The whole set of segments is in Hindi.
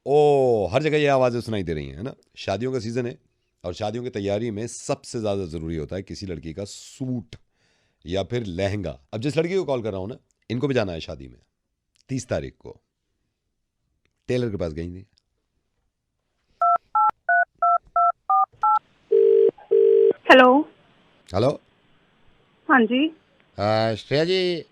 ओ, हर जगह ये आवाज़ें सुनाई दे रही हैं, है ना। शादियों का सीज़न है और शादियों की तैयारी में सबसे ज़्यादा ज़रूरी होता है किसी लड़की का सूट या फिर लहंगा। अब जिस लड़की को कॉल कर रहा हूँ ना, इनको भी जाना है शादी में 30 तारीख को। टेलर के पास गई थी। हेलो। हेलो। हाँ जी। श्रेया जी,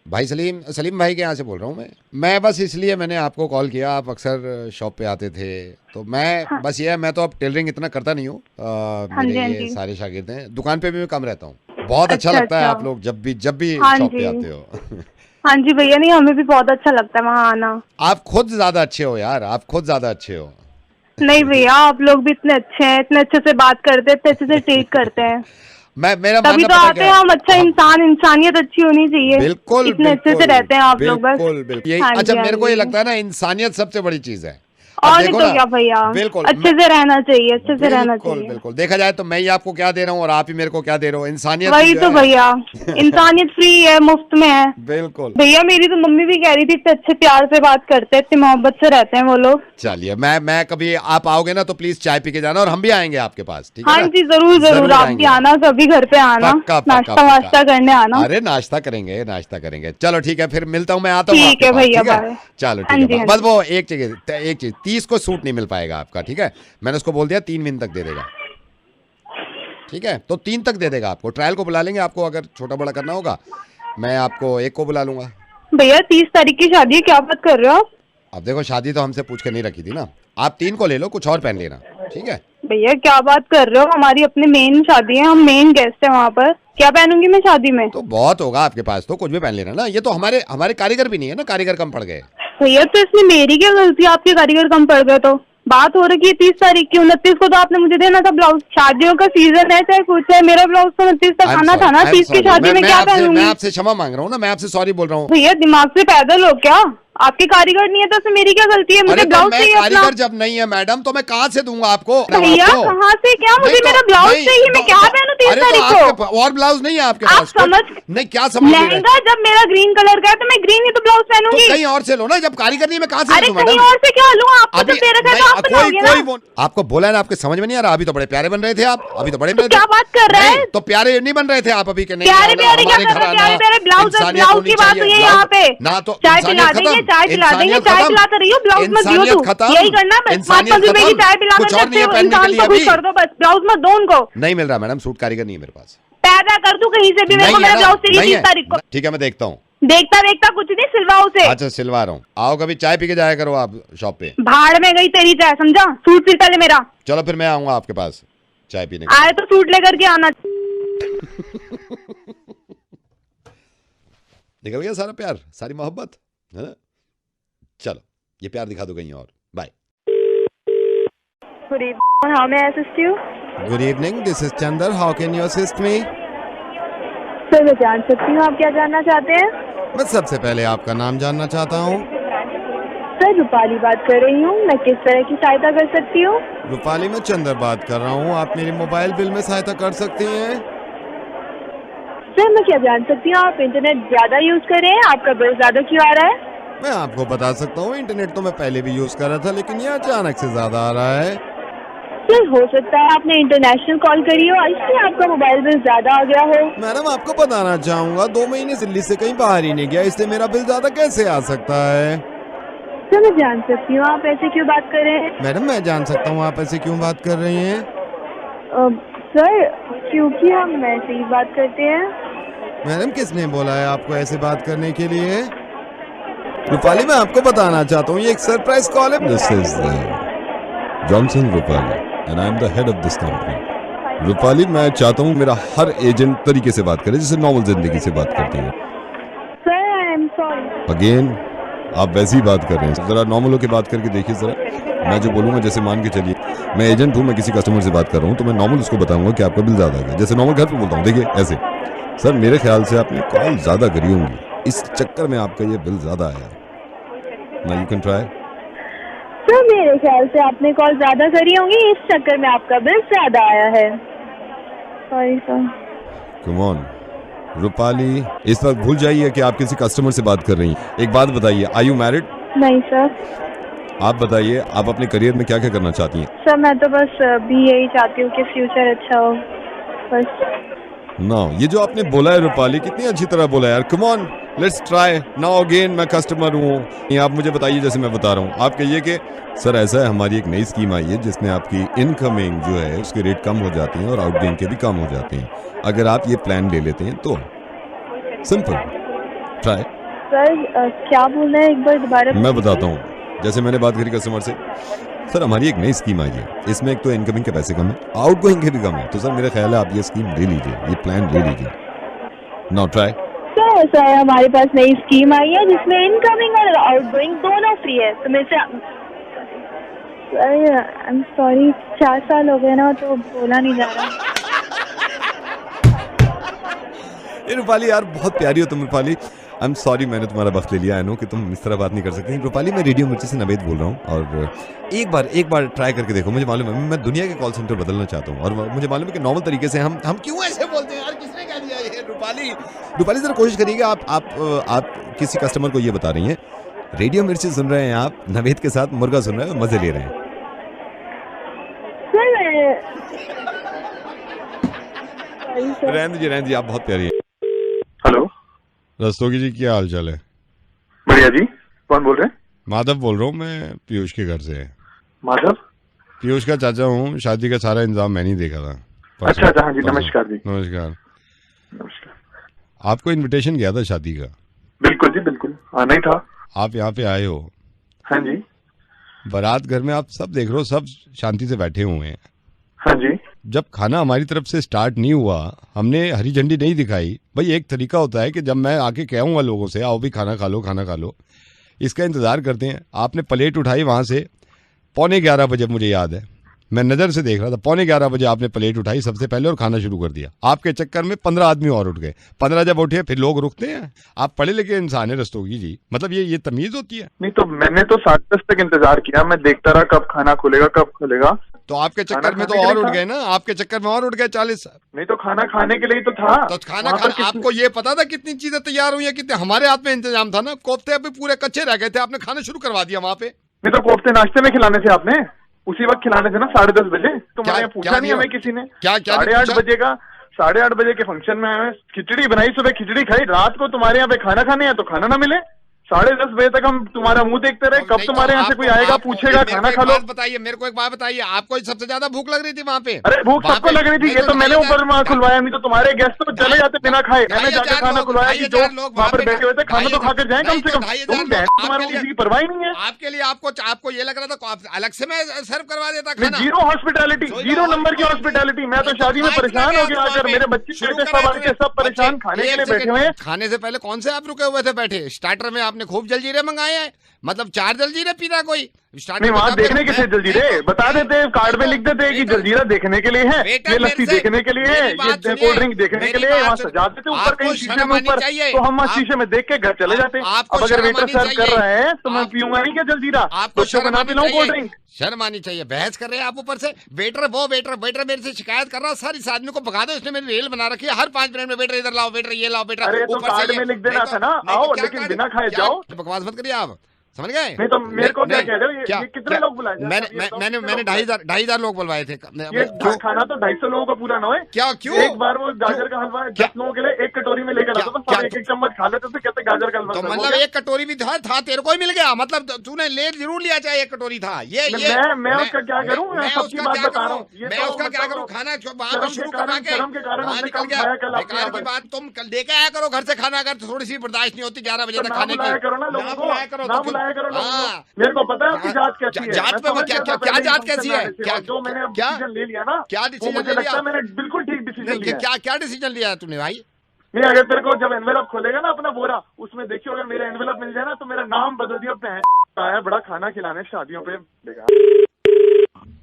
भाई सलीम भाई के यहाँ से बोल रहा हूँ मैं बस इसलिए मैंने आपको कॉल किया, आप अक्सर शॉप पे आते थे तो मैं हाँ, बस ये है, मैं तो अब टेलरिंग इतना करता नहीं हूँ। हाँ मेरे जी, हाँ ये जी। सारे शागिर्द हैं, दुकान पे भी मैं कम रहता हूँ। बहुत अच्छा अच्छा लगता है अच्छा। आप लोग जब भी हाँ शॉप पे जी। आते हो। हाँ जी भैया, नहीं हमें भी बहुत अच्छा लगता है वहाँ आना। आप खुद ज्यादा अच्छे हो यार, आप खुद ज्यादा अच्छे हो। नहीं भैया, आप लोग भी इतने अच्छे हैं, इतने अच्छे से बात करते हैं, इतने अच्छे से ट्रीट करते हैं, मेरा तभी मानना तो पता आते क्या हैं है, हम। अच्छा हम इंसान, इंसानियत अच्छी होनी चाहिए। बिल्कुल इतने अच्छे से बिल्कुल रहते हैं आप लोग बस। बिल्कुल बिल्कुल यही। हाँ अच्छा, जी, हाँ मेरे को ये जी। लगता है ना, इंसानियत सबसे बड़ी चीज है। अब और नहीं देखो तो ना, क्या भैया, बिल्कुल अच्छे से रहना चाहिए, अच्छे से रहना बिल्कुल चाहिए। बिल्कुल देखा जाए तो मैं ही आपको क्या दे रहा हूँ और आप ही मेरे को क्या दे रहे हो, इंसानियत ही वही जो तो है। भैया, इंसानियत फ्री है, मुफ्त में है। बिल्कुल। भैया मेरी तो मम्मी भी कह रही थी, इतने अच्छे प्यार से बात करते हैं, इतनी मोहब्बत से रहते हैं वो लोग। चलिए, मैं कभी आप आओगे ना तो प्लीज चाय पी के जाना, और हम भी आएंगे आपके पास, ठीक है हाँ ना। जी, जरूर जरूर, आप भी आएंगे आना, कभी घर पे आना, पक्का पक्का नाश्ता पक्का। वाश्ता करने आना। अरे नाश्ता करेंगे, नाश्ता करेंगे। चलो ठीक है, फिर मिलता हूँ, मैं आता हूँ ठीक आपके है पास, भैया, ठीक है। बाय। चलो हाँ ठीक है, जी, हाँ बस जी। वो एक चीज 30 को सूट नहीं मिल पाएगा आपका, ठीक है। मैंने उसको बोल दिया 3 दिन तक दे देगा, ठीक है। तो 3 तक दे देगा आपको, ट्रायल को बुला लेंगे आपको, अगर छोटा बड़ा करना होगा मैं आपको 1 को बुला लूंगा। भैया 30 तारीख की शादी है, क्या बात कर रहे हो आप? अब देखो, शादी तो हमसे पूछ के नहीं रखी थी ना। आप 3 को ले लो, कुछ और पहन लेना, ठीक है। भैया क्या बात कर रहे हो, हमारी अपनी मेन शादी है, हम मेन गेस्ट है वहाँ पर, क्या पहनूंगी मैं शादी में? तो बहुत होगा आपके पास, तो कुछ भी पहन लेना ना। ये तो हमारे हमारे कारीगर भी नहीं है ना, कारीगर कम पड़ गए। भैया तो इसमें मेरी क्या गलती है, आपके कारीगर कम पड़ गए तो? बात हो रही है 30 तारीख की, 29 को तो आपने मुझे देना था ब्लाउज। शादियों का सीजन है, चाहे कुछ है, मेरा ब्लाउज तो 29 तक आना था ना। 30 की शादी में क्या मैं पहनूंगी? आपसे क्षमा मांग रहा हूँ ना, मैं आपसे सॉरी बोल रहा हूँ। भैया दिमाग से पैदल हो क्या? आपके कारीगर नहीं है तो उसमें मेरी क्या गलती है? मुझे अरे तो ब्लाउज मैं चाहिए अपना। कारीगर जब नहीं है मैडम, तो मैं कहाँ से दूंगा आपको? भैया कहाँ से क्या, मुझे नहीं तो मेरा ब्लाउज नहीं, चाहिए, मैं क्या पहनूं 30 अरे तो तारीख आपके को? और ब्लाउज नहीं है आपके आप पास? समझ नहीं, क्या समझ नहीं रहे? लहंगा जब मेरा ग्रीन कलर का है तो मैं ग्रीन ही तो ब्लाउज तो पहनूंगी। कहीं और से लो ना, जब कारीगर नहीं, मैं कहाँ से अरे दूं कहीं मैडम? और से क्या लूं? आपको अभी जब दे रखा है नहीं, तो आप बनाओगे ना। आपको बोला है ना, आपके समझ में नहीं आ रहा। अभी तो बड़े प्यारे बन रहे थे आप, अभी तो बड़े बन तो रहे क्या थे। बात कर रहे हैं? तो प्यारे नहीं बन रहे थे आप अभी के? नहीं, प्यारे प्यारे क्या हमारे कर रहे हैं? घराना, प्यारे प्यारे ब्लाउज, इंसानियत ब्लाउज होनी की बात चाहिए, हुई है ब्लाउज- यहाँ पे। ना तो चाय इंसानियत पिला देंगे, खत्म, चाय पिला देंगे, इंसानियत चाय खत्म, पिलाते रहिए, ब्लाउज मत दियो इंसानियत तू। खत्म, यही करना बस, इंसानियत महात्मा जी की चाय खत्म। पिला कुछ कर और नहीं है पहनने के इंसान लिए को खुश अभी। कर दो बस, ब्लाउज मत दो उनको। नहीं मिल रहा मैडम, सूट कारीगर नहीं है मेरे पास। पैदा कर दूं कहीं से भी, मेरे को नहीं है मेरा ना, ब्लाउज चाहिए नहीं 30 है। तारीख को। ठीक है, मैं देखता हूँ। देखता देखता कुछ नहीं, सिलवाओ उसे। अच्छा, सिलवा रहा हूँ। आओ, कभी चाय पी के जाया करो आप शॉप पे। भाड़ में गई तेरी चाय, समझा? सूट सिल पहले मेरा। चलो फिर मैं आऊंगा आपके पास चाय पीने के आए तो सूट लेकर के आना। निकल गया सारा प्यार, सारी मोहब्बत, है ना। चलो, ये प्यार दिखा दो कहीं और। Bye. Good evening, how may I assist you? Good evening, this is Chander, how can you assist me? Sir मैं जान सकती हूँ आप क्या जानना चाहते हैं? मैं सबसे पहले आपका नाम जानना चाहता हूँ। सर रूपाली बात कर रही हूँ, मैं किस तरह की सहायता कर सकती हूँ? रूपाली, मैं चंदर बात कर रहा हूँ। आप मेरी मोबाइल बिल में सहायता कर सकती हैं? सर मैं क्या जान सकती हूँ आप इंटरनेट ज्यादा यूज कर रहे हैं, आपका बिल ज्यादा क्यों आ रहा है? मैं आपको बता सकता हूँ, इंटरनेट तो मैं पहले भी यूज कर रहा था, लेकिन ये अचानक से ज्यादा आ रहा है। सर हो सकता है आपने इंटरनेशनल कॉल करी हो, इसलिए आपका मोबाइल बिल ज्यादा आ गया हो। मैडम, आपको बताना चाहूंगा, 2 महीने दिल्ली से कहीं बाहर ही नहीं गया, इसलिए मेरा बिल ज्यादा कैसे आ सकता है? सर मैं जान सकती हूँ आप ऐसे क्यों बात कर रहे हैं? मैडम, मैं जान सकता हूँ आप ऐसे क्यों बात कर रही हैं? सर क्योंकि हम ऐसे ही बात करते हैं। मैडम, किसने बोला है आपको ऐसे बात करने के लिए? रूपाली, मैं आपको बताना चाहता हूँ, ये एक सरप्राइज कॉल है। This is Johnson Rupali and I am the head of this company. Rupali, मैं चाहता हूँ मेरा हर एजेंट तरीके से बात करे, जैसे नॉर्मल जिंदगी से बात करती है। Sir I am sorry. Again आप वैसी ही बात कर रहे हैं, जरा नॉर्मल होकर बात करके देखिए जरा। मैं जो बोलूंगा, जैसे मान के चलिए मैं एजेंट हूँ, मैं किसी कस्टमर से बात कर रहा हूँ, तो मैं नॉर्मल उसको बताऊंगा कि आपका बिल ज्यादा आ गया, जैसे नॉर्मल घर पे बोलता हूँ। देखिए ऐसे, सर मेरे ख्याल से आपने कॉल ज्यादा करी होंगी, इस चक्कर में आपका ये बिल ज्यादा आया। Now you can try. Sir मेरे ख्याल से आपने कॉल ज्यादा करी होंगी, इस चक्कर में आपका बिल ज्यादा आया है। Sorry sir. Come on, Rupali, इस वक्त भूल जाइए कि आप किसी कस्टमर से बात कर रही हैं। एक बात बताइए, आर यू मैरिड? नहीं सर। आप बताइए, आप अपने करियर में क्या क्या करना चाहती हैं? सर मैं तो बस भी यही चाहती हूँ कि फ्यूचर अच्छा हो बस। ना, ये जो आपने बोला है रूपाली, कितनी अच्छी तरह बोला यार। Come on, let's try now again. मैं कस्टमर हूँ, ये आप मुझे बताइए जैसे मैं बता रहा हूँ। आप कहिए कि सर ऐसा है, हमारी एक नई स्कीम आई है जिसमें आपकी इनकमिंग जो है उसके रेट कम हो जाती हैं और आउटगोइंग के भी कम हो जाते हैं। अगर आप ये प्लान ले लेते हैं तो सिंपल ट्राई। सर क्या बोल रहे हैं, एक बार दोबारा मैं बताता हूँ। जैसे मैंने बात करी कस्टमर से, सर हमारी एक नई स्कीम आई है, इसमें एक तो इनकमिंग के पैसे कम है, आउटगोइंग के भी कम है। तो सर मेरा ख्याल है आप ये स्कीम ले लीजिए, ये प्लान ले लीजिए। Now try. सर हमारे पास नई स्कीम आई है जिसमें इनकमिंग और आउटगोइंग दोनों फ्री है। तो मेरे से सर आई एम सॉरी, 4 साल हो गए ना तो बोला नहीं जा रहा। ये रूपाली यार बहुत प्यारी हो तुम रूपाली। आई एम सॉरी मैंने तुम्हारा वक्त ले लिया। आई नो कि तुम इस तरह बात नहीं कर सकती। रूपाली मैं रेडियो मिर्ची से नवेद बोल रहा हूँ और एक बार ट्राई करके देखो। मुझे मालूम है मैं दुनिया के कॉल सेंटर बदलना चाहता हूँ और मुझे मालूम है कि नॉर्मल तरीके से हम क्यों ऐसे बोलते हैं यार, किसने कह दिया ये? रूपाली जरा कोशिश करिएगा। आप किसी कस्टमर को ये बता रही हैं रेडियो मिर्ची सुन रहे हैं, आप नवेद के साथ मुर्गा सुन रहे हैं, मजे ले रहे हैं। रहने दीजिए, आप बहुत प्यारी हैं। हेलो रस्तोगी जी, क्या हाल चाल है? बढ़िया जी, कौन बोल रहे हैं? माधव बोल रहा हूँ मैं, पीयूष के घर से। माधव? पीयूष का चाचा हूँ। शादी का सारा इंतजाम मैंने ही देखा था। अच्छा, हाँ जी, नमस्कार जी। नमस्कार। नमस्कार। आपको इनविटेशन गया था शादी का? बिल्कुल जी, बिल्कुल आना ही था। आप यहाँ पे आए हो? हाँ जी। बारात घर में आप सब देख रहे हो, सब शांति से बैठे हुए हैं। हाँ जी। जब खाना हमारी तरफ से स्टार्ट नहीं हुआ, हमने हरी झंडी नहीं दिखाई। भाई एक तरीका होता है कि जब मैं आके कहूँगा लोगों से आओ भी खाना खा लो, इसका इंतजार करते हैं। आपने प्लेट उठाई वहां से 11:15 बजे, मुझे याद है, मैं नजर से देख रहा था, 11:15 बजे आपने प्लेट उठाई सबसे पहले और खाना शुरू कर दिया। आपके चक्कर में 15 आदमी और उठ गए। 15 जब उठे फिर लोग रुकते हैं? आप पढ़े लिखे इंसान है रस्तोगी जी, मतलब ये तमीज होती है? नहीं तो मैंने तो 10:30 तक इंतजार किया, मैं देखता रहा कब खाना खुलेगा। तो आपके चक्कर में तो और उठ गए ना, आपके चक्कर में और उठ गए 40। नहीं तो खाना खाने के लिए तो था। तो खाना आपको ये पता था कितनी चीजें तैयार हुई है, कितने हमारे हाथ में इंतजाम था ना। कोफ्ते अभी पूरे कच्चे रह गए थे, आपने खाना शुरू करवा दिया वहाँ पे। नहीं तो कोफ्ते नाश्ते में खिलाने थे आपने, उसी वक्त खिलाने थे ना, 10:30 बजे। तुम्हारे पूछा नहीं हमें किसी ने? 8:30 बजे के फंक्शन में हमें खिचड़ी बनाई, सुबह खिचड़ी खाई, रात को तुम्हारे यहाँ पे खाना खाने हैं तो खाना ना मिले। 10:30 बजे तक हम तुम्हारा मुंह देखते रहे, कब तुम्हारे यहाँ से कोई आएगा पूछेगा खाना खा लो। बताइए मेरे को एक बात बताइए, आपको सबसे ज्यादा भूख लग रही थी वहाँ पे? अरे भूख सबको लग रही थी, ये तो मैंने ऊपर वहाँ खुलवाया, नहीं तो तुम्हारे गेस्ट तो चले जाते बिना खाए। मैंने जाकर खाना खुलवाया कि जो वहाँ पर बैठे हुए थे खाना तो खाकर जाए कम से कम। तुम्हारे किसी की परवाह नहीं है। आपके लिए आपको ये लग रहा था अलग से मैं सर्व करवा देता खाना? जीरो हॉस्पिटैलिटी, 0 नंबर की हॉस्पिटैलिटी। मैं तो शादी में परेशान हो गया आकर, मेरे बच्चे सब परेशान, खाने के लिए बैठे हुए। खाने से पहले कौन से आप रुके हुए थे बैठे? स्टार्टर में आपने खूब जलजीरे मंगाए हैं, मतलब 4 जलजीरे पीना कोई? नहीं वहाँ देखने के थे जलजीरे, बता देते कार्ड में लिख देते कि जलजीरा देखने के लिए है, ये लस्सी देखने के लिए है, ये कोल्ड ड्रिंक देखने के लिए है। वहाँ सजा देते ऊपर कहीं शीशे में ऊपर, तो हम वहाँ शीशे में देख के घर चले जाते। अब अगर वेटर सर्व कर रहा है तो मैं पीऊंगा नहीं क्या जलजीरा? बच्चों को ना पिलाऊं कोल्ड ड्रिंक? शर्म आनी चाहिए। बहस कर रहे हैं आप ऊपर से। वेटर मेरे से शिकायत कर रहा है, सारी आदमी को भगा दो। इसने मेरी रेल बना रखी है, हर 5 मिनट में वेटर इधर लाओ, वेटर ये लाओ, वेटर। अरे तो कार्ड में लिख देना था ना, आओ लेकिन बिना खाए जाओ। बकवास मत करिए आप, समझ गए? नहीं तो मेरे को क्या कह रहे हो? ये कितने लोग बुलाए? मैंने 2,500 लोग बुलवाए थे। खाना तो 250 लोगों का पूरा ना है क्या? क्यों? एक बार वो गाजर का हलवा 10 लोगों के लिए एक कटोरी में लेकर आता था, एक चम्मच खा लेते थे, कहते गाजर का हलवा। तो मतलब एक कटोरी भी था तेरे को ही मिल गया, मतलब तूने ले जरूर लिया, चाहे एक कटोरी था। ये मैं उसका क्या करूँ? मैं सबकी बात बता रहा हूँ, मैं उसका क्या करूँ? खाना वहाँ पे शुरू करा के निकल गया। बेकार की बात, तुम कल लेके आया करो घर से खाना, अगर थोड़ी सी बर्दाश्त नहीं होती 11 बजे तक खाने की। बुलाया करो। मेरे को पता है आपकी जात कैसी है। जात पे क्या जात कैसी है? क्या जो मैंने डिसीजन ले लिया ना, क्या डिसीजन ले लिया? मैंने बिल्कुल ठीक डिसीजन लिया। क्या डिसीजन लिया है तूने भाई? नहीं अगर तेरे को जब एनवेलप खोलेगा ना अपना बोरा, उसमें देखियो अगर मेरा एनवेलप मिल जाए ना तो मेरा नाम बदल दिया, है बड़ा खाना खिलाने शादियों पे।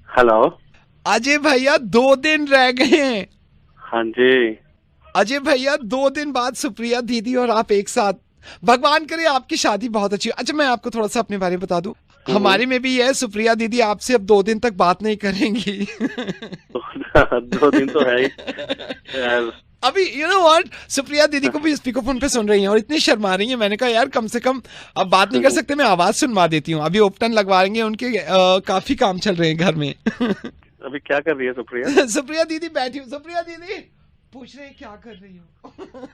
हेलो अजय भैया, 2 दिन रह गए हैं। हाँ जी अजय भैया, 2 दिन बाद सुप्रिया दीदी और आप एक साथ। भगवान करे आपकी शादी बहुत अच्छी हो। अच्छा मैं आपको थोड़ा सा अपने बारे में बता दूं, हमारे में भी ये है, सुप्रिया दीदी आपसे अब 2 दिन तक बात नहीं करेंगी। 2 दिन तो है ही यार। अभी यू नो व्हाट, सुप्रिया दीदी को भी स्पीकर फोन पे सुन रही हैं और इतनी शर्मा रही हैं। मैंने कहा यार कम से कम अब बात नहीं कर सकते, मैं आवाज सुनवा देती हूँ। अभी ओपटन लगवाएंगे उनके, काफी काम चल रहे हैं घर में। अभी क्या कर रही है सुप्रिया? सुप्रिया दीदी बैठी हूँ। सुप्रिया दीदी पूछ रहे हैं क्या कर रही हो।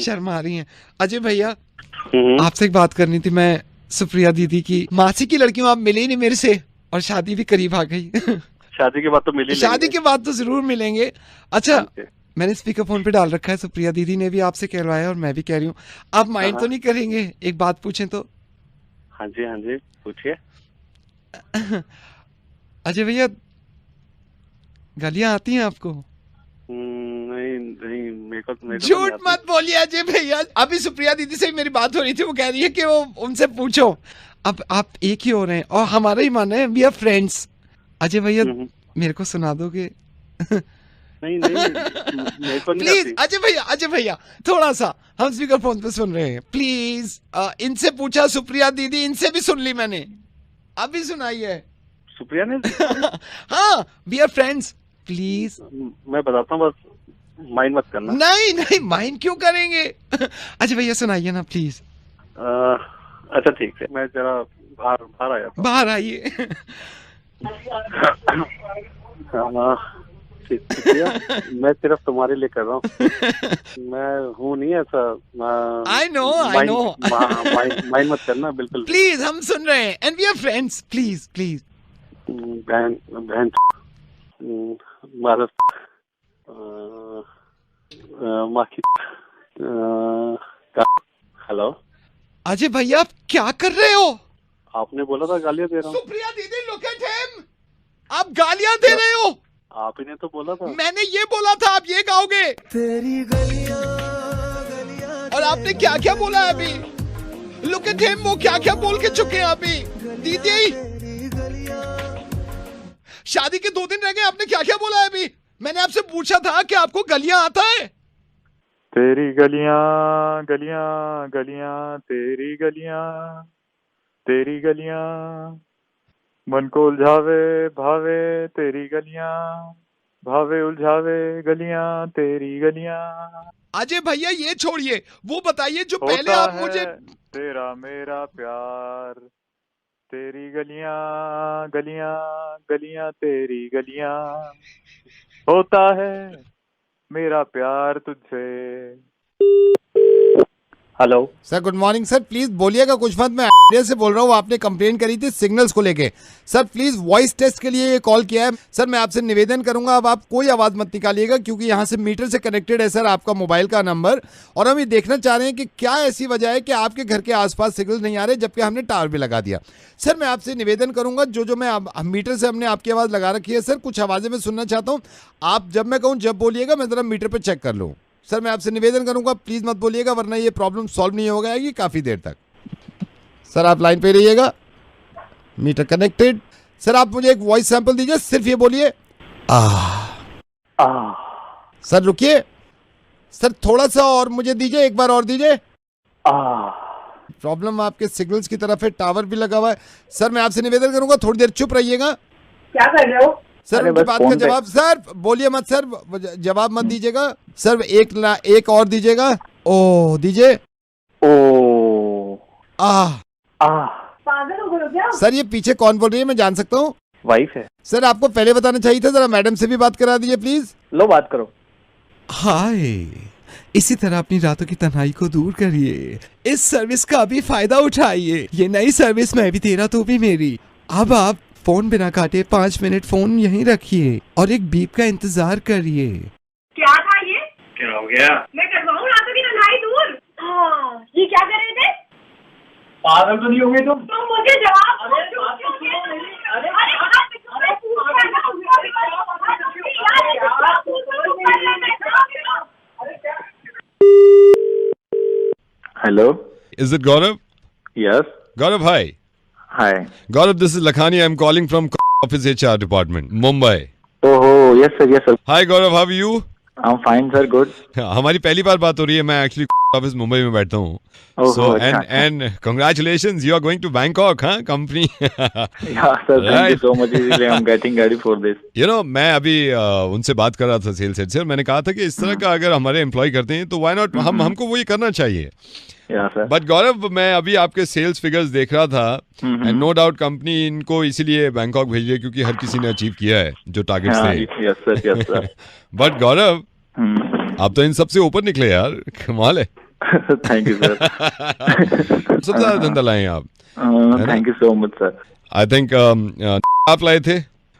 शर्मा रही हैं। अजय भैया आपसे एक बात करनी थी। मैं सुप्रिया दीदी की मासी की लड़की हूँ, आप मिले ही नहीं मेरे से और शादी भी करीब आ गई। शादी के बाद तो मिली, शादी के बाद तो जरूर मिलेंगे। अच्छा मैंने स्पीकर फोन पे डाल रखा है, सुप्रिया दीदी ने भी आपसे कहलवाया और मैं भी कह रही हूँ, आप माइंड तो नहीं करेंगे एक बात पूछें तो? हाँ जी पूछिए। अजय भैया गालियां आती हैं आपको? नहीं मेरे को झूठ मत बोलिए अजय भैया। अभी सुप्रिया दीदी से मेरी बात हो रही थी, वो कह रही है कि वो उनसे पूछो। अब आप एक ही हो रहे हैं और हमारा ही मन है, वी आर फ्रेंड्स। अजय भैया मेरे को सुना दोगे? नहीं मेरे को नहीं प्लीज अजय भैया थोड़ा सा, हम स्पीकर फोन पे सुन रहे हैं प्लीज। इनसे पूछा सुप्रिया दीदी, इनसे भी सुन ली मैंने, अभी सुनाई है सुप्रिया ने। हाँ वी आर फ्रेंड्स प्लीज। मैं बताता हूँ, बस माइंड मत करना। नहीं माइंड क्यों करेंगे? अजय भैया सुनाइए ना प्लीज। अच्छा ठीक है, मैं जरा बाहर आया था। बाहर आइए। मैं सिर्फ तुम्हारे लिए कर रहा हूँ। मैं हूँ नहीं ऐसा। आई नो माइंड मत करना बिल्कुल प्लीज, हम सुन रहे हैं and we are friends please. बहन हेलो अजय भैया आप क्या कर रहे हो? आपने बोला था गालियां दे रहा हूँ। सुप्रिया दीदी लुक एट हिम, आप गालियां दे रहे हो। आप ही ने तो बोला था। मैंने ये बोला था आप ये गाओगे। तेरी गलियां और आपने क्या क्या बोला है अभी? लुक एट हिम, वो क्या क्या बोल के चुके हैं अभी। दीदी शादी के 2 दिन रह गए, आपने क्या क्या बोला है अभी? मैंने आपसे पूछा था कि आपको गलियां आता है। तेरी गलियां गलियां गलियां तेरी गलियां मन को उलझावे भावे तेरी गलियां, भावे उलझावे गलियां तेरी गलियां। अजय भैया ये छोड़िए, वो बताइए जो पहले आप मुझे। तेरा मेरा प्यार तेरी गलियां गलियां गलियां तेरी गलियां, होता है मेरा प्यार तुझसे। Hello sir, good morning sir. Please बोलिएगा कुछ मत, मैं आइडिया से बोल रहा हूँ। आपने कंप्लेन करी थी सिग्नल्स को लेके। सर प्लीज वॉइस टेस्ट के लिए ये कॉल किया है। सर मैं आपसे निवेदन करूंगा, अब आप कोई आवाज मत निकालिएगा क्योंकि यहाँ से मीटर से कनेक्टेड है सर आपका मोबाइल का नंबर, और हम ये देखना चाह रहे हैं कि क्या ऐसी वजह है कि आपके घर के आसपास सिग्नल नहीं आ रहे जबकि हमने टावर भी लगा दिया। सर मैं आपसे निवेदन करूंगा, जो मैं मीटर से हमने आपकी आवाज लगा रखी है सर, कुछ आवाजें मैं सुनना चाहता हूँ। आप जब मैं कहूँ जब बोलिएगा, मैं जरा मीटर पर चेक कर लूँ। सर मैं आपसे निवेदन करूंगा प्लीज मत बोलिएगा वरना ये प्रॉब्लम सॉल्व नहीं हो जाएगी काफी देर तक। सर आप लाइन पे रहिएगा, मीटर कनेक्टेड। सर आप मुझे एक वॉइस सैंपल दीजिए, सिर्फ ये बोलिए सर रुकिए सर, थोड़ा सा और मुझे दीजिए, एक बार और दीजिए। प्रॉब्लम आपके सिग्नल्स की तरफ है, टावर भी लगा हुआ है। सर मैं आपसे निवेदन करूंगा थोड़ी देर चुप रहिएगा। क्या कर रहे हो? सर उनकी बात का जवाब, सर बोलिए मत सर, जवाब मत दीजिएगा सर। एक और दीजिएगा। ओ दीजिए। ओ पागल हो गए हो क्या? सर ये पीछे कौन बोल रही है, मैं जान सकता हूँ? वाइफ है। सर आपको पहले बताना चाहिए था, जरा मैडम से भी बात करा दीजिए प्लीज। लो बात करो। हाय, इसी तरह अपनी रातों की तन्हाई को दूर करिए, इस सर्विस का भी फायदा उठाइए। ये नई सर्विस मैं भी तेरा तो भी मेरी। अब आप फोन बिना काटे 5 मिनट फोन यहीं रखिए और एक बीप का इंतजार करिए। क्या था ये? क्या हो गया? मैं करवाऊँ रातों की तन्हाई दूर? हाँ, ये क्या कर रहे थे? पागल तो नहीं हो गए तुम? तुम मुझे जवाब दो। Hello, Is it Gaurav? Yes Gaurav, hi. Hi. Gaurav, this is Lakhani. I'm calling from office HR department, Mumbai. ओहो, yes sir. Hi Gaurav, how are you? I'm fine, sir. Good. हमारी पहली बार बात हो रही है. मैं एक्चुअली ऑफिस मुंबई में बैठता हूँ. So and congratulations, you are going to Bangkok, हाँ, company. Yeah, sir. Thank you so much. Easily I'm getting ready for this. You know, मैं अभी उनसे बात कर रहा था सेल्स हेड से, और मैंने कहा था कि इस तरह का अगर हमारे एम्प्लॉय करते हैं तो व्हाई नॉट, हमको वो ये करना चाहिए. बट गौरव, मैं अभी आपके सेल्स फिगर्स देख रहा था, एंड नो डाउट कंपनी इनको इसीलिए बैंकॉक भेज रही है क्योंकि हर किसी ने अचीव किया है जो टारगेट्स थे. Yes sir, yes sir. But Gaurav, आप तो इन सबसे ऊपर निकले यार, कमाल है. Thank you sir. सबसे ज्यादा धंधा लाए आप. Thank you so much sir. I think आप लाए थे,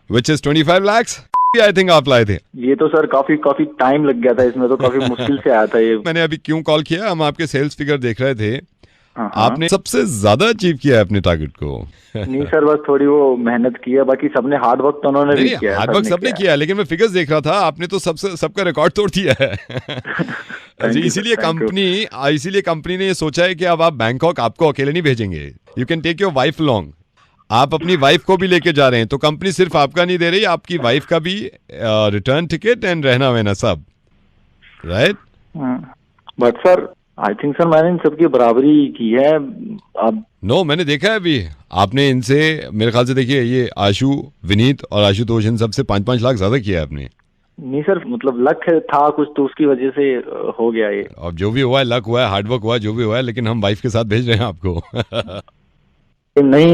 which is 25 lakhs. I think आप लाए थे. ये तो सर काफी टाइम लग गया था इसमें, तो काफी मुश्किल से आया था ये. मैंने अभी क्यों कॉल किया, हम आपके सेल्स फिगर देख रहे थे. आपने सबसे ज्यादा अचीव किया है अपने टारगेट को. नहीं सर, बस थोड़ी वो मेहनत की है, बाकी सबने हार्ड वर्क तो उन्होंने भी किया है. हार्ड वर्क सबने किया है, लेकिन मैं फिगर्स देख रहा था, आपने तो सबका रिकॉर्ड तोड़ दिया है. इसीलिए कंपनी ने ये सोचा है कि अब आप बैंकॉक आपको अकेले नहीं भेजेंगे. You can take your wife long. आप अपनी वाइफ को भी लेके जा रहे हैं, तो कंपनी सिर्फ आपका नहीं दे रही, आपकी वाइफ का भी रिटर्न टिकट एंड रहना वहना सब. Right. But sir I think sir मैंने इन सबकी बराबरी की है. अब नो, मैंने देखा है अभी आपने इनसे, मेरे ख्याल से देखिए, ये आशु, विनीत और आशुतोष, इन सबसे 5-5 लाख ज्यादा किया है आपने. नहीं सर, मतलब लक था कुछ, तो उसकी वजह से हो गया ये. अब जो भी हुआ है, लक हुआ है, हार्डवर्क हुआ है, जो भी हुआ है, लेकिन हम वाइफ के साथ भेज रहे हैं आपको. नहीं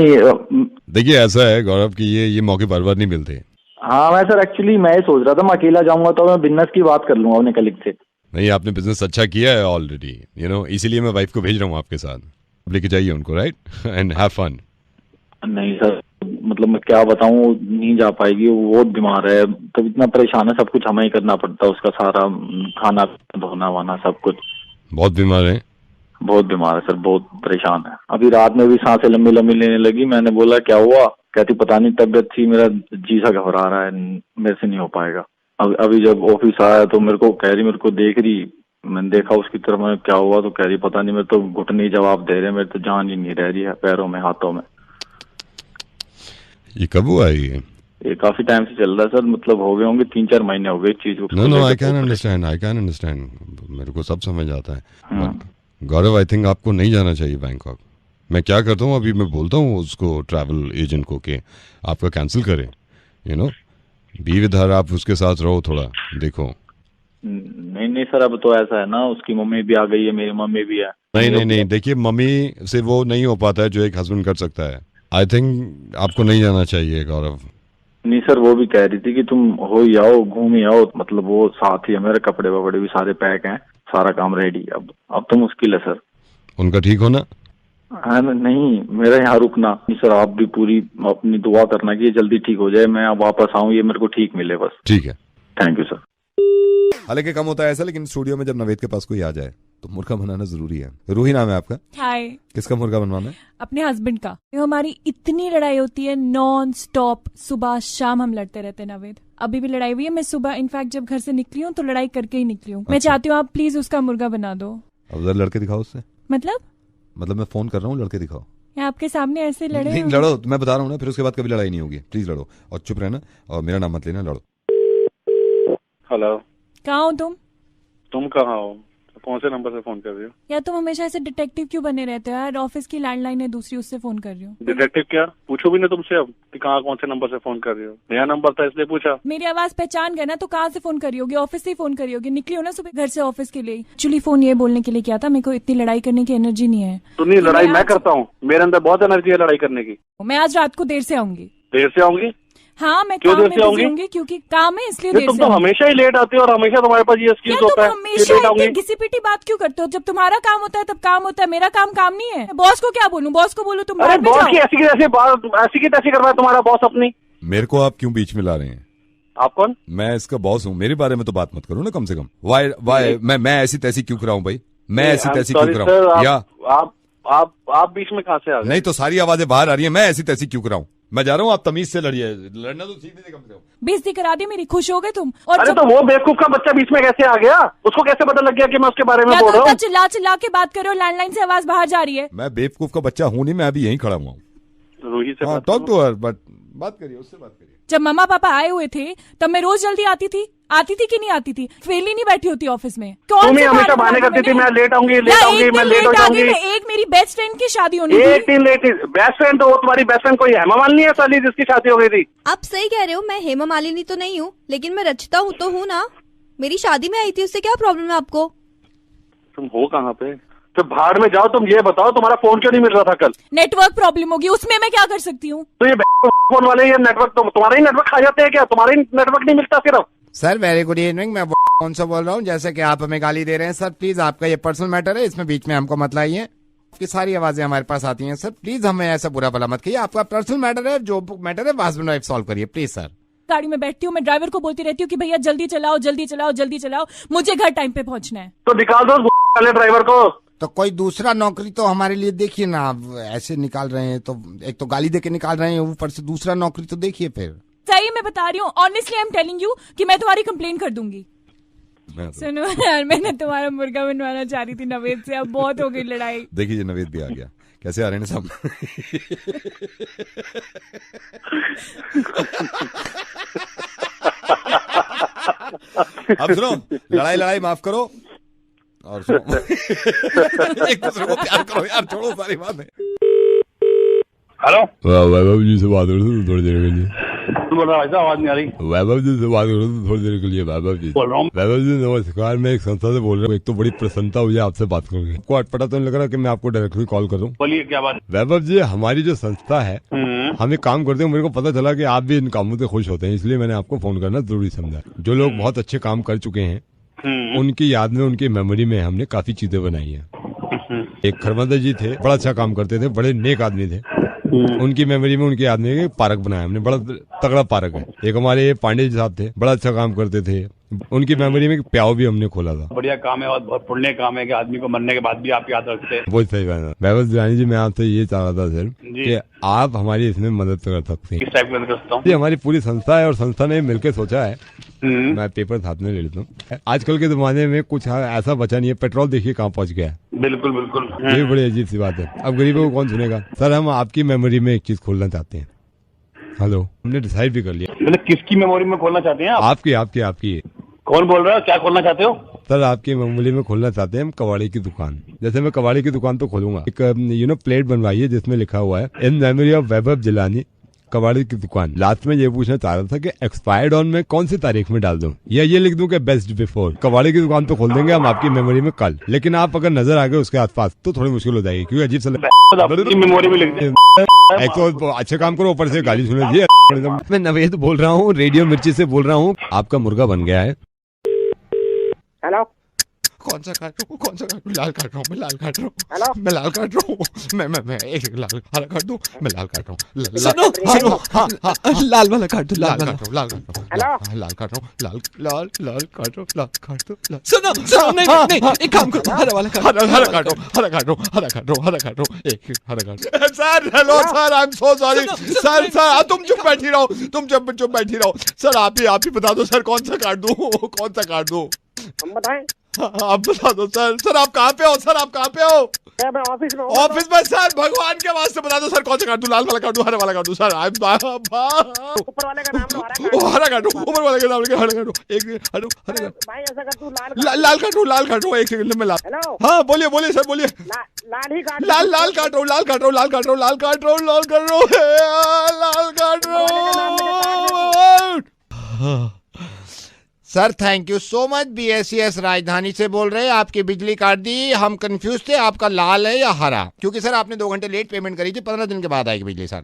देखिए, ऐसा है गौरव कि ये मौके बार बार नहीं मिलते. हाँ, मैं सर एक्चुअली मैं सोच रहा था मैं अकेला जाऊंगा तो मैं बिजनेस की बात कर लूंगा अपने कलीग से. नहीं, आपने बिजनेस अच्छा किया है ऑलरेडी, यू नो, इसीलिए मैं वाइफ को भेज रहा हूँ आपके साथ. लेके जाइए उनको, राइट, एंड हैव फन. नहीं सर, मतलब मैं क्या बताऊँ, नहीं जा पाएगी, वो बहुत बीमार है, तो इतना परेशान है, सब कुछ हमें ही करना पड़ता है, उसका सारा खाना धोना वाना सब कुछ. बहुत बीमार है. बहुत बीमार है सर, बहुत परेशान है. अभी रात में भी सांसें लंबी लंबी लेने लगी. मैंने बोला क्या हुआ, कहती पता नहीं, तबियत थी, मेरा जी सा घबरा रहा है, मेरे से नहीं हो पाएगा. अभी जब ऑफिस आया तो मेरे को कह रही, मेरे को देख रही, मैंने देखा उसकी तरफ, मैं क्या हुआ, तो कह रही पता नहीं, मेरे तो घुटने जवाब दे रहे, मेरे तो जान ही नहीं रह रही है पैरों में, हाथों में. ये कब हुआ ये काफी टाइम से चल रहा है सर, मतलब हो गए होंगे 3-4 महीने हो गए इस चीज को. नो, आई कैन अंडरस्टैंड, मेरे को सब समझ आता है. गौरव, आई थिंक आपको नहीं जाना चाहिए बैंकॉक. मैं क्या करता हूँ, अभी मैं बोलता हूँ उसको, ट्रैवल एजेंट को, कि आपका कैंसिल करें. You know, be with her, आप उसके साथ रहो थोड़ा, देखो. नहीं सर, अब तो ऐसा है ना, उसकी मम्मी भी आ गई है, मेरी मम्मी भी है. नहीं, देखिए, मम्मी से वो नहीं हो पाता है जो एक हस्बैंड कर सकता है. आई थिंक आपको नहीं जाना चाहिए गौरव. नहीं सर, वो भी कह रही थी कि तुम हो ही आओ, घूम ही आओ, मतलब वो साथ ही है, मेरे कपड़े वपड़े भी सारे पैक हैं, सारा काम रेडी. अब तो मुश्किल है सर. उनका ठीक होना? हाँ, नहीं, मेरा यहाँ रुकना. नहीं सर, आप भी पूरी अपनी दुआ करना कि ये जल्दी ठीक हो जाए, मैं अब वापस आऊँ, ये मेरे को ठीक मिले बस. ठीक है. Thank you sir. हालांकि कम होता है ऐसा, लेकिन स्टूडियो में जब नवेद के पास कोई आ जाए तो मुर्गा बनाना जरूरी है. रूही नाम है आपका? हाय. किसका मुर्गा बनवाना है? अपने हस्बैंड का. हमारी इतनी लड़ाई होती है नॉन स्टॉप, सुबह शाम हम लड़ते रहते हैं नवेद. अभी भी लड़ाई हुई है. मैं सुबह इनफैक्ट जब घर से निकली हूँ तो लड़ाई करके ही निकली हूँ. मैं चाहती हूँ आप प्लीज उसका मुर्गा बना दो. अब जरा लड़के दिखाओ उससे. मतलब मैं फोन कर रहा हूँ, लड़के दिखाओ. आपके सामने ऐसे लड़े? नहीं लड़ो, मैं बता रहा हूँ ना, फिर उसके बाद कभी लड़ाई नहीं होगी. प्लीज लड़ो और चुप रहना, और मेरा नाम मत लेना, लड़ो. हेलो. कहाँ हो तुम कहाँ हो? कौन से नंबर से फोन कर रही हो? या तुम हमेशा ऐसे डिटेक्टिव क्यों बने रहते हो यार? ऑफिस की लैंडलाइन है दूसरी, उससे फोन कर रही हूँ. डिटेक्टिव क्या? पूछो भी नहीं तुमसे अब कि कहाँ कौन से नंबर से फोन कर रही हो. नया नंबर था इसलिए पूछा. मेरी आवाज पहचान गए ना, तो कहाँ से फोन करी होगी? ऑफिस से ही फोन करी होगी. निकली हो ना सुबह घर से ऑफिस के लिए. एक्चुअली फोन ये बोलने के लिए किया था, मेरे को इतनी लड़ाई करने की एनर्जी नहीं है. तो नहीं, लड़ाई मैं करता हूँ, मेरे अंदर बहुत एनर्जी है लड़ाई करने की. मैं आज रात को देर से आऊंगी. देर से आऊंगी? हाँ, मैं क्यों काम देर में से बिजी होंगी क्योंकि काम है, इसलिए देर तुम से. तो हमेशा ही लेट आते हो और हमेशा तुम्हारे पास ये एक्सक्यूज होता है. हमेशा इतनी घिसी-पिटी बात क्यों करते हो? जब तुम्हारा काम होता है तब काम होता है, मेरा काम नहीं है. बॉस को क्या बोलूं? बॉस को बोलूं तुम अरे बॉस की ऐसी की तैसी कर रहा है तुम्हारा बॉस अपनी. मेरे को आप क्यों बीच में ला रहे हैं? आप कौन? मैं इसका बॉस हूँ, मेरे बारे में तो बात मत करो ना कम से कम. वाई मैं ऐसी तैसी क्यों कराऊं भाई? मैं ऐसी तैसी क्यों कराऊं? या आप बीच में कहाँ से आ गए? नहीं तो सारी आवाजें बाहर आ रही है. मैं ऐसी तैसी क्यों कराऊं? मैं जा रहा हूँ, आप तमीज से लड़िए. लड़ना तो सीख लीजिए कम से कम. बेइज्जती करा दी मेरी. खुश हो गए तुम? और अरे तो वो बेवकूफ का बच्चा बीच में कैसे आ गया? उसको कैसे पता लग गया कि मैं उसके बारे में बोल रहा हूँ? चिल्ला के बात करो, लैंडलाइन से आवाज बाहर जा रही है. मैं बेवकूफ का बच्चा हूँ नहीं, मैं अभी यहीं खड़ा हुआ हूँ. रूही से टॉक टू हर, बट बात करिए, उससे बात करिए। जब मम्मा पापा आए हुए थे तब मैं रोज जल्दी आती थी कि नहीं आती थी? फेल ही नहीं बैठी होती ऑफिस में। तुम ही हमेशा बहाने करती थी, मैं लेट आऊंगी, मैं लेट हो जाऊंगी। एक मेरी बेस्ट फ्रेंड की शादी होनी थी। एक दिन लेट, बेस्ट फ्रेंड तो तुम्हारी बेस्ट फ्रेंड कोई हेमा मालिनी है साली जिसकी शादी हो गई थी? आप सही कह रहे हो, मैं हेमा मालिनी तो नहीं हूँ, लेकिन मैं रचिता हूँ तो हूँ ना। मेरी शादी में आई थी, उससे क्या प्रॉब्लम है आपको? तुम हो कहाँ पे? तो भाड़ में जाओ। तुम ये बताओ तुम्हारा फोन क्यों नहीं मिल रहा था कल? नेटवर्क प्रॉब्लम होगी, उसमें मैं क्या कर सकती हूँ? तो ये फोन वाले ये नेटवर्क, तो तुम्हारा ही नेटवर्क खा जाते हैं क्या? तुम्हारा ही नेटवर्क नहीं मिलता सिर्फ? सर वेरी गुड इवनिंग, मैं कौन सा बोल रहा हूँ, जैसे कि आप हमें गाली दे रहे हैं। सर प्लीज आपका ये पर्सनल मैटर है, इसमें बीच में हमको मत लाइए। आपकी सारी आवाजें हमारे पास आती हैं। सर प्लीज हमें ऐसा बुरा भला मत कहिए, आपका पर्सनल मैटर है, जो मैटर है हस्बैंड वाइफ सॉल्व करिए प्लीज। सर गाड़ी में बैठती हूँ, मैं ड्राइवर को बोलती रहती हूँ कि भैया जल्दी चलाओ जल्दी चलाओ जल्दी चलाओ, मुझे घर टाइम पे पहुंचना है। तो निकाल दो वाले ड्राइवर को। तो कोई दूसरा नौकरी तो हमारे लिए देखिए ना। आप ऐसे निकाल रहे हैं तो एक तो गाली दे के निकाल रहे हैं, ऊपर से दूसरा नौकरी तो देखिए फिर। सही मैं बता रही हूँ, honestly I am telling you कि मैं तुम्हारी कंप्लेन कर दूंगी। सुनो यार, मैंने तुम्हारा मुर्गा बनवाना चाह रही थी नवेद से, अब बहुत हो गई लड़ाई। देखिए नवेद भी आ गया, कैसे आ रहे हैं सब। अब सुनो, लड़ाई माफ करो और सुनो। एक दूसरे को प्यार करो यार, छोड़ो सारी बातें। हेलो, वैभव जी से बात करो थोड़ी देर के लिए। बोल रहा है, आवाज नहीं आ रही। वैभव जी से बात करो थोड़ी देर के लिए। वैभव जी बोल रहा हूँ। वैभव जी नमस्कार, मैं एक संस्था से बोल रहा हूँ। एक तो बड़ी प्रसन्नता हुई आपसे बात करके। आपको अटपटा तो नहीं लग रहा कि मैं आपको डायरेक्टली कॉल करूँ? बोलिए क्या बात? वैभव जी, हमारी जो संस्था है, हम एक काम करते हैं, मेरे को पता चला कि आप भी इन कामों से खुश होते हैं, इसलिए मैंने आपको फोन करना जरूरी समझा। जो लोग बहुत अच्छे काम कर चुके हैं उनकी याद में, उनकी मेमोरी में हमने काफी चीजें बनाई है। एक खरमंदा जी थे, बड़ा अच्छा काम करते थे, बड़े नेक आदमी थे। उनकी मेमोरी में, उनकी याद में एक पार्क बनाया हमने, बड़ा तगड़ा पार्क है। एक हमारे पांडे जी साहब थे, बड़ा अच्छा काम करते थे, उनकी मेमोरी में प्याव भी हमने खोला था। बढ़िया काम है और बहुत पुण्य काम है कि आदमी को मरने के बाद भी आप याद रखते हैं। बहुत सही बात है। वैभव जानी जी, मैं आपसे ये चाह रहा था सर कि आप हमारी इसमें मदद कर सकते हैं। किस टाइप की मदद कर सकता हूँ? ये हमारी पूरी संस्था है और संस्था ने मिलकर सोचा है, मैं पेपर साथ में ले लेता हूँ। आजकल के जमाने में कुछ ऐसा बचा नहीं है, पेट्रोल देखिए कहाँ पहुँच गया है। बिल्कुल बिल्कुल, ये बड़ी अजीब सी बात है। अब गरीबों को कौन सुनेगा? सर हम आपकी मेमोरी में एक चीज खोलना चाहते हैं। हेलो, हमने डिसाइड भी कर लिया। मतलब किसकी मेमोरी में खोलना चाहते हैं आप? आपकी। कौन बोल रहा है? क्या खोलना चाहते हो? सर आपकी मेमोरी में खोलना चाहते हैं हम कबाड़ी की दुकान। जैसे मैं कबाड़ी की दुकान तो खोलूंगा, एक प्लेट बनवाई है जिसमें लिखा हुआ है इन मेमोरी ऑफ वैभव जिलानी कबाड़ी की दुकान। लास्ट में ये पूछना चाह रहा था कि एक्सपायर्ड ऑन में कौन सी तारीख में डाल दूं, या ये लिख दूं कि बेस्ट बिफोर। कबाड़ी की दुकान तो खोल देंगे हम आपकी मेमोरी में कल, लेकिन आप अगर नजर आ गए उसके आसपास तो थोड़ी मुश्किल हो जाएगी, क्योंकि अजीब सा मेमोरी में लिख दें। एक तो अच्छे काम करो, ऊपर से गाली सुने जी। मैं नवेद बोल रहा हूँ, रेडियो मिर्ची से बोल रहा हूँ। आपका मुर्गा बन गया है। हेलो, कौन सा काट रहा हूँ? लाल काट रहा हूँ, मैं लाल काट रहा हूँ। मैं लाल काट रहा हूँ। मैं एक लाल हरा काट दूं। मैं लाल काट रहा हूँ। सुनो, हाँ, लाल वाला काट दो। लाल काट रहा हूँ। लाल काट रहा हूँ। लाल काट रहा हूँ। सुनो, नहीं, एक काम करो, हरा वाला काट। हरा काट रहा हूँ। एक हरा काट। Sir hello sir, I am so sorry sir. तुम चुप बैठी रहो सर। आप ही बता दो सर, कौन सा काट दूं? हम बताएं? आप बता दो सर। आप कहाँ पे हो? मैं ऑफिस में। ऑफिस में सर, भगवान के वास्ते बता दो सर, कौन सा काट दूं? लाल वाला काट दूं, हरा वाला काट दूं? सर ऊपर वाले का नाम लो, हरा काट दूं। ऊपर वाले का नाम लेके हरा काट दूं। एक हरा भाई ऐसा कर तू लाल काट दूं। एक सेकंड में लाल। हेलो, हाँ बोलिए सर, बोलिए। लाल ही काट। लाल काट रहा हूँ। Sir thank you so much. BSES राजधानी से बोल रहे हैं। आपकी बिजली काट दी, हम कंफ्यूज थे आपका लाल है या हरा, क्योंकि सर आपने 2 घंटे लेट पेमेंट करी थी। 15 दिन के बाद आएगी बिजली सर।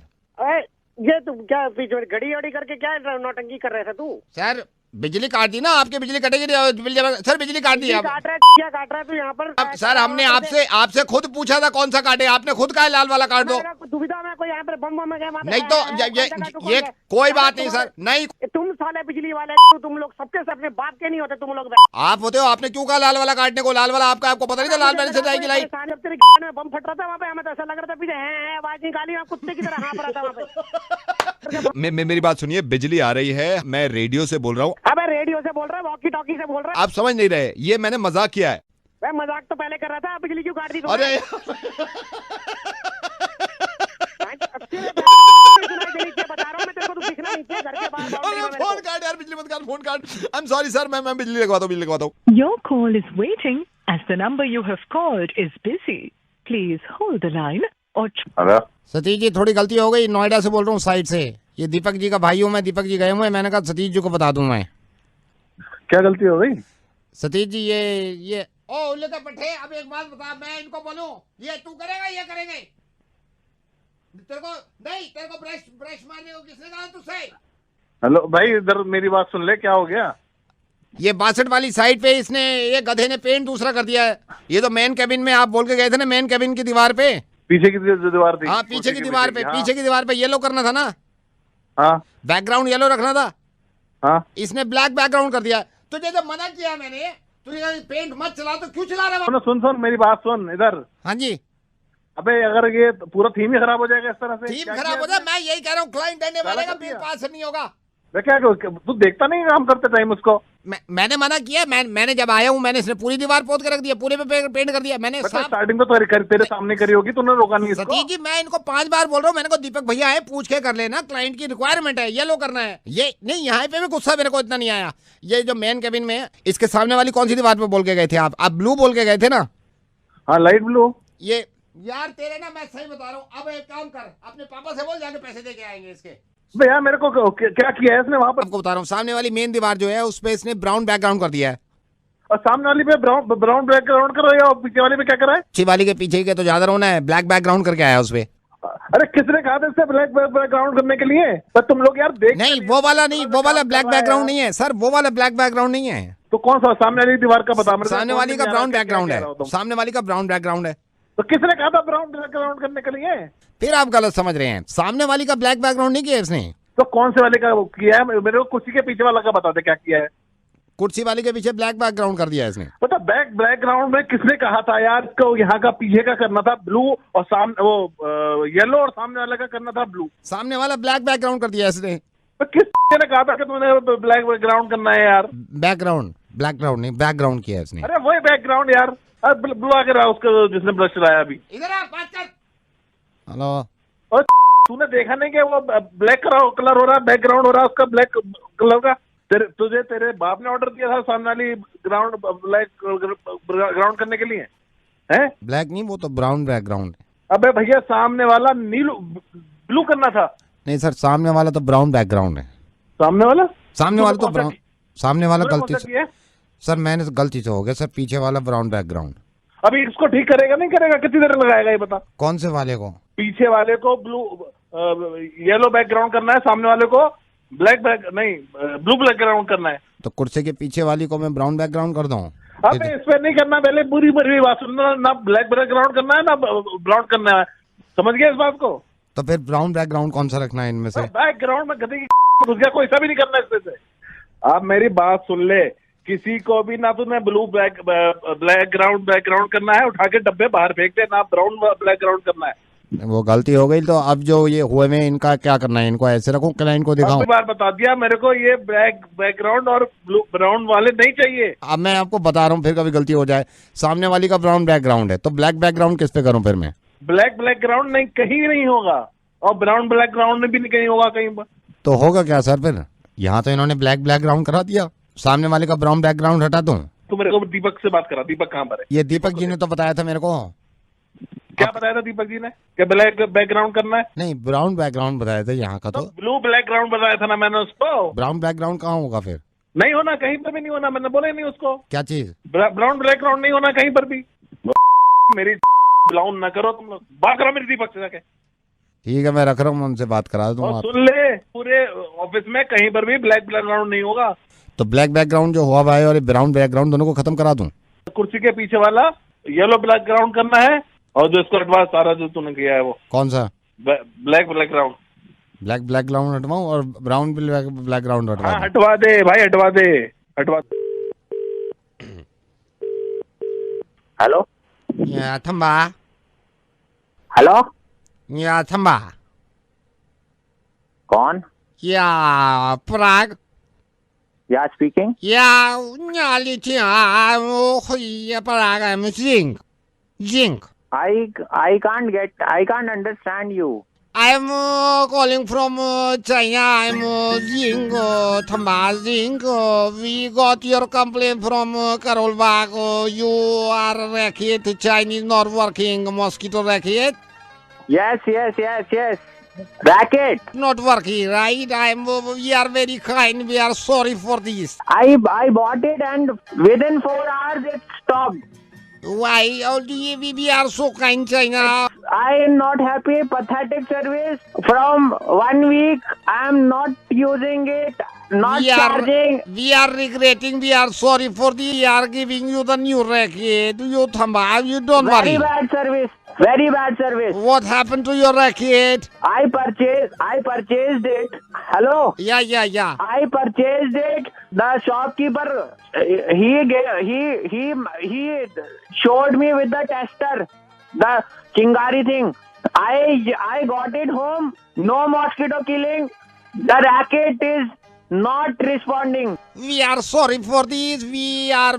ये तुम क्या घड़ी वड़ी करके क्या नौटंकी कर रहे थे तू? सर बिजली काट दी ना, आपकी बिजली कटेगी। सर बिजली काट दी आप। क्या काट रहा है तू यहाँ पर? सर हमने आपसे खुद पूछा था कौन सा काटे, आपने खुद कहा लाल वाला काट दो। दुविधा में कोई यहाँ पर बम में गया? नहीं तो ये कोई बात नहीं सर। नहीं, तुम साले बिजली वाले, तुम लोग सबके सब अपने बात के नहीं होते तुम लोग। आप होते हो, आपने क्यों कहा लाल वाला काटने को? लाल वाला आपको पता नहीं था लाल वाले से जाएगी लाइट? बम फट रहा था वहाँ पे, हमें तो ऐसा लग रहा था पीछे है आवाज निकाली, कुत्ते की तरह हाँफ रहा था वहाँ पे। मेरी बात सुनिए, बिजली आ रही है, मैं रेडियो से बोल रहा हूँ। अबे रेडियो से बोल रहा है, वॉकी टॉकी से बोल रहा है? आप समझ नहीं रहे, ये मैंने मजाक किया है। मैं मजाक तो पहले कर रहा था, बिजली क्यों काट दी? अरे बता रहा हूँ मैं तेरे सर फोन काट। आई एम सॉरी सर, मैं बिजली लगवाता हूँ। Your call is waiting as the number you have called is busy. Please hold the line or hello Satish ji, थोड़ी गलती हो गई, नोएडा से बोल रहा हूँ साइड से। ये दीपक जी का भाई हूँ मैं, दीपक जी गए हुए, मैंने कहा सतीश जी को बता दूं मैं। क्या गलती हो गई? सतीश जी ये ओ उल्ले का पट्टे, अब एक बात बता, मैं इनको बोलूं ये तू करेगा ये करेंगे? तेरे को ब्रश मारने को किसने कहा तुझसे? हेलो भाई, इधर मेरी बात सुन ले, क्या हो गया? ये 62 वाली साइड पे इसने, ये गधे ने पेंट दूसरा कर दिया है। ये तो मेन कैबिन में आप बोल के गए थे ना, मेन कैबिन की दीवार पे, पीछे की दीवार थी। हाँ पीछे की दीवार पे, पीछे की दीवार पे येलो करना था ना, हाँ बैकग्राउंड येलो रखना था, हाँ। इसने ब्लैक बैकग्राउंड कर दिया। तुझे जब मना किया मैंने, तुझे पेंट मत चला, तो क्यों चला रहा है? सुन मेरी बात सुन इधर। हाँ जी। अबे अगर ये पूरा थीम ही खराब हो जाएगा इस तरह से। थीम खराब हो जाए, मैं यही कह रहा हूँ, क्लाइंट देने वाले का बिल पास नहीं होगा। मैं क्या तू देखता नहीं काम करते टाइम उसको? मैंने मना किया, मैंने जब आया हूँ मैंने इसने पूरी दीवार पोत के रख दिया, पूरे पे पेंट कर दिया मैंने। स्टार्टिंग में तो तेरे सामने करी होगी, तूने रोका नहीं इसको। सतीश जी, मैं इनको 5 बार बोल रहा हूँ, मैंने को दीपक भैया है, पूछ के कर लेना, क्लाइंट की रिक्वायरमेंट है, येलो करना है। ये नहीं, यहाँ पे भी गुस्सा मेरे को इतना नहीं आया। ये जो मेन कैबिन में है, इसके सामने वाली कौन सी दीवार पे बोल के गए थे आप ब्लू बोल के गए थे ना? हाँ लाइट ब्लू। ये यार तेरे ना, मैं सही बता रहा हूँ, अब एक काम कर, अपने पापा से बोल, जाके पैसे दे के आएंगे इसके। भैया मेरे को क्या किया है इसने वहाँ पर? आपको बता रहा हूँ, सामने वाली मेन दीवार जो है उस पे इसने ब्राउन बैकग्राउंड कर दिया है। और सामने वाली पे ब्राउन बैकग्राउंड कर रहा है, और पीछे वाली पे क्या कर रहा है? पीछे वाली के पीछे के तो ज्यादा रोना है, ब्लैक बैकग्राउंड करके आया उस पे। अरे किसने कहा था इससे ब्लैक बैकग्राउंड करने के लिए? पर तुम लोग यार देख नहीं, वो वाला नहीं, वो वाला ब्लैक बैकग्राउंड नहीं है सर, वो वाला ब्लैक बैकग्राउंड नहीं है। तो कौन सा सामने वाली दीवार का बता? सामने वाली का ब्राउन बैकग्राउंड है, सामने वाली का ब्राउन बैकग्राउंड है। तो किसने कहा था ब्राउन बैकग्राउंड करने के लिए? फिर आप गलत समझ रहे हैं, सामने वाली का ब्लैक बैकग्राउंड नहीं किया इसने। तो कौन से वाले का किया है? मेरे को कुर्सी के पीछे वाला का बता दे क्या किया है। कुर्सी वाले के पीछे ब्लैक बैकग्राउंड कर दिया इसने। पता बैकग्राउंड में किसने कहा था यार इसको? यहाँ का पीछे का करना था ब्लू, और सामने वो येलो, और सामने वाले का करना था ब्लू। सामने वाला ब्लैक बैकग्राउंड कर दिया इसने। तो किसने कहा था कि तुमने ब्लैक बैकग्राउंड करना है यार? बैकग्राउंड, ब्लैकग्राउंड नहीं, बैकग्राउंड किया इसने। अरे वही बैकग्राउंड यार, ब्लू आके रहा उसका जिसने ब्लश चलाया अभी। इधर आ, बात कर। हेलो, और तूने देखा नहीं कि वो ब्लैक कलर हो रहा है, बैकग्राउंड हो रहा है उसका ब्लैक कलर का? तुझे तेरे बाप ने ऑर्डर दिया था सामने वाली ग्राउंड ब्लैक ग्राउंड करने के लिए? हैं? ब्लैक नहीं, वो तो ब्राउन बैकग्राउंड है। अबे भैया सामने वाला नीलू ब्लू करना था। नहीं सर, सामने वाला तो ब्राउन बैकग्राउंड है। सामने वाला तो ब्राउन, सामने वाला गलती से सर, मैंने तो गलती से हो गया सर, पीछे वाला ब्राउन बैकग्राउंड। अभी इसको ठीक करेगा नहीं करेगा? कितनी देर लगाएगा ये बता? कौन से वाले को? पीछे वाले को ब्लू येलो बैकग्राउंड करना है, सामने वाले को ब्लैक ब्लू बैकग्राउंड करना है। तो कुर्सी के पीछे वाली को मैं ब्राउन बैकग्राउंड कर दूं? अबे इस पे नहीं करना, पहले पूरी बात सुनना, ना ब्लैक बैकग्राउंड करना है ना ब्राउन करना है, समझ गया इस बात को? तो फिर ब्राउन बैकग्राउंड कौन सा रखना है इनमें से? बैकग्राउंड में गधे की घुस गया, कोई सा भी नहीं करना इसमें से। आप मेरी बात सुन ले, किसी को भी ना तूने ब्लू बैकग्राउंड करना है, उठा के डब्बे बाहर फेंक दे, ना ब्राउन बैकग्राउंड करना है। वो गलती हो गई, तो अब जो ये हुए में इनका क्या करना है? इनको ऐसे रखूं, क्लाइंट को दिखाऊं? बार बता दिया मेरे को, ये ब्लैक बैकग्राउंड और ब्लू ब्राउन वाले नहीं चाहिए। अब मैं आपको बता रहा हूँ, फिर कभी गलती हो जाए। सामने वाली का ब्राउन बैकग्राउंड है, तो ब्लैक बैकग्राउंड किस पे करूँ फिर मैं? ब्लैक बैकग्राउंड नहीं, कहीं नहीं होगा, और ब्राउन बैकग्राउंड भी नहीं कहीं होगा कहीं पर। तो होगा क्या सर फिर? यहाँ तो इन्होंने ब्लैक बैकग्राउंड करा दिया, सामने वाले का ब्राउन बैकग्राउंड हटा दूं? तो मेरे को दीपक से बात करा, दीपक कहाँ पर है? ये दीपक जी ने तो बताया था मेरे को। क्या बताया था दीपक जी ने? क्या ब्लैक बैकग्राउंड करना है? नहीं, ब्राउन बैकग्राउंड बताया था यहाँ का। तो ब्लू बैकग्राउंड बताया था ना मैंने उसको। ब्राउन बैकग्राउंड कहाँ होगा फिर? नहीं होना, कहीं पर भी नहीं होना, मैंने बोला ही नहीं उसको। क्या चीज? ब्राउन बैकग्राउंड नहीं होना कहीं पर भी। मेरी ब्राउन ना करो तुम लोग, बात करो मेरी दीपक से जाके। ठीक है, मैं रख रहा हूँ, उनसे बात करा दूंगा। सुन ले, पूरे ऑफिस में कहीं पर भी ब्लैक बैकग्राउंड नहीं होगा। तो ब्लैक बैकग्राउंड जो हुआ है और ब्राउन बैकग्राउंड दोनों को खत्म करा दूं? कुर्सी के पीछे वाला येलो बैकग्राउंड करना है, और जो इसको हटवा सारा जो तूने किया है वो। कौन सा? Black background. ब्लैक बैकग्राउंड हटवाऊं और ब्राउन बैकग्राउंड हटवा? हाँ, हटवा दे भाई, हटवा दे, हटवा। हेलो थम्बा। हेलो थम्बा कौन? या पराग या स्पीकिंग या पराग। आई एम जिंक। I can't understand you. I'm calling from China. I'm Ying Thamba Ying. We got your complaint from Karol Bagh. You are racket. Chinese not working. Mosquito racket. Yes, yes, yes, yes. Racket. Not working, right? We are very kind. We are sorry for this. I bought it and within 4 hours it stopped. Why? We are so kind, China. I am not happy. Pathetic service. From 1 week, I am not using it. Not charging. We are regretting. We are sorry for the. We are giving you the new racket. You Thamba. You don't worry. Very bad service. Very bad service. What happened to your racket? I purchased it. Hello. Yeah. I purchased it. The shopkeeper, he showed me with the tester, the Chingari thing. I got it home. No mosquito killing. The racket is not responding. We are sorry for this. We are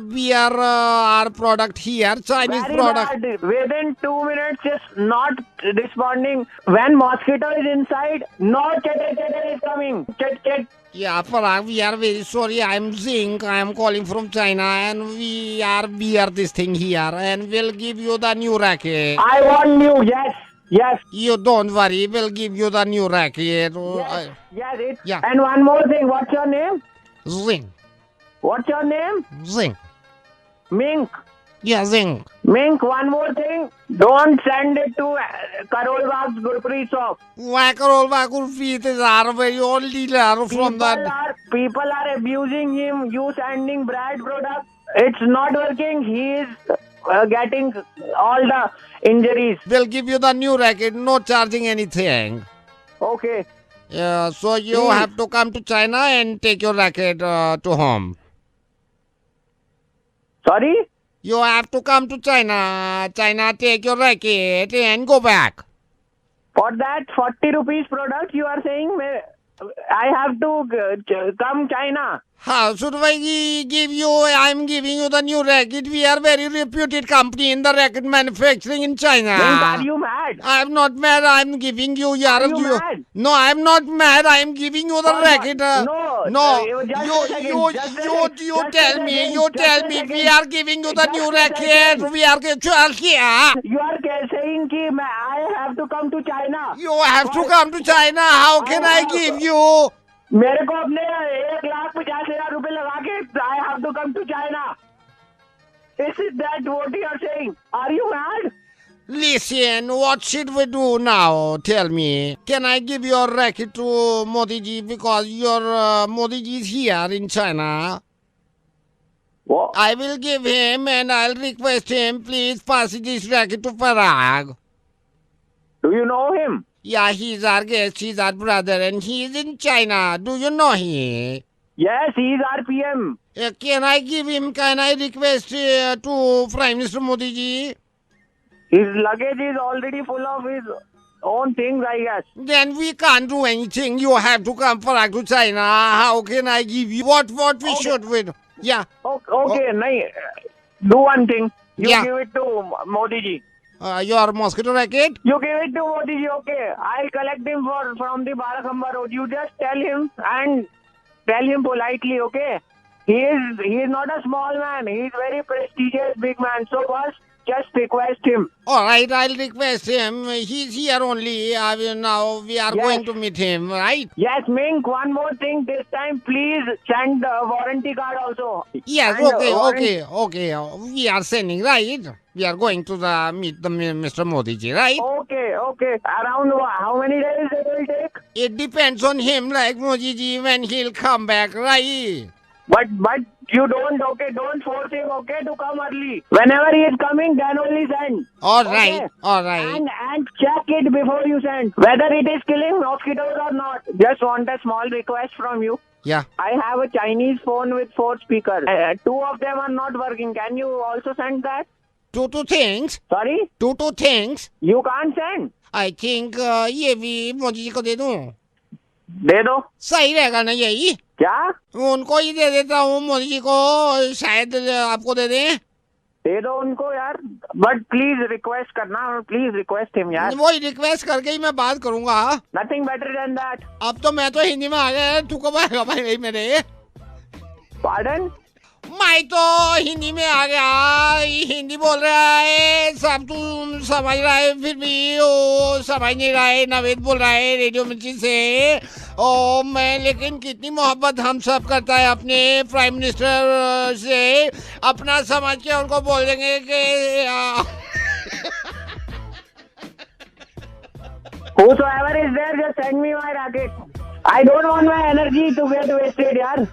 our product here, Chinese Very product. bad. Within 2 minutes, just not responding. When mosquito is inside, no chatter is coming. Chat. Yeah, Parag, we are very sorry. I'm Zing. I am calling from China, and we are this thing here, and we'll give you the new racket. I want new. Yes. You don't worry. We'll give you the new racket. Yes. Yeah. And one more thing. What's your name? Zing. What's your name? Zing. Mink. Yeah, Zing. Mink, one more thing. Don't send it to Karol Bagh's Gurpreet shop. Why Karol Bagh Gurpreet is our very old dealer from that. People are abusing him. You sending bad product. It's not working. He is getting all the injuries. We'll give you the new racket, no charging anything. Okay. Yeah, so you have to come to China and take your racket to home. Sorry? You have to come to China. China, take your racket and go back. For that 40 rupees product, you are saying I have to come China. How should I give you? I'm giving you the new racket. We are very reputed company in the racket manufacturing in China. Are you mad? I'm not mad. I'm giving you. Are you mad? No, I'm not mad. I'm giving you the racket. No. You tell me. We are giving you the new racket. We are here. You are saying that I have to come to China. You have to come to China. How can I give you? मेरे को अपने 1,50,000 रुपए लगा के I have to come to China. Is it that what you are saying? Are you mad? Listen, what should we do now? Tell me. Can I give your racket to Modi ji because your Modi ji is here in China? What? I will give him and I'll request him, please pass this racket to Parag. Do you know him? Yeah, he's our guest, he's our brother, and he's in China. Do you know him? Yes, he is our PM. Can I request to Prime Minister Modi ji? His luggage is already full of his own things, I guess. Then we can't do anything. You have to come Parag to China. How can I give you? What we should do? Yeah. Okay, nahi. Do one thing. You Yeah. give it to Modi ji. Your mosquito racket? You give it to Modi ji, okay. I'll collect him from the Barakhamba Road. You just tell him and tell him politely, okay? He is not a small man. He is very prestigious big man. So first, just request him. All right, I'll request him. He's here only. Now we are going to meet him, right? Yes, Mink, one more thing. This time, please send a warranty card also. Yes, And, okay. We are sending, right? We are going to meet the Mr. Modi ji, right? Okay. Around how many days it will take? It depends on him, like Modi ji, when he'll come back, right? But you don't force him, okay, to come early. Whenever he is coming, then only send. All Okay? right, all right. And check it before you send. Whether it is killing mosquitoes or not. Just want a small request from you. Yeah. I have a Chinese phone with 4 speakers. 2 of them are not working. Can you also send that? Two things. Sorry? Two things. You can't send. I think ये भी मोदी जी को दे दूं. दे दो. सही रहेगा ना यही? क्या? उनको ही दे देता हूँ मोदी जी को, शायद आपको दे दें. दे दो उनको यार. बट प्लीज रिक्वेस्ट करना, प्लीज रिक्वेस्ट हिम यार। वही रिक्वेस्ट करके ही मैं बात करूंगा। Nothing better than that. अब तो मैं तो हिंदी में आ गया, तू कब आएगा भाई मेरे? पार्डन? मैं तो हिंदी में आ गया, हिंदी बोल रहा है सब, तू समझ रहा है, फिर भी वो समझ नहीं रहा है। नवेद बोल रहा है रेडियो मिर्ची से। ओ मैं, लेकिन कितनी मोहब्बत हम सब करता है अपने प्राइम मिनिस्टर से, अपना समझ के उनको बोल देंगे कि whosoever is there, just send me my racket. I don't want my energy to get wasted यार।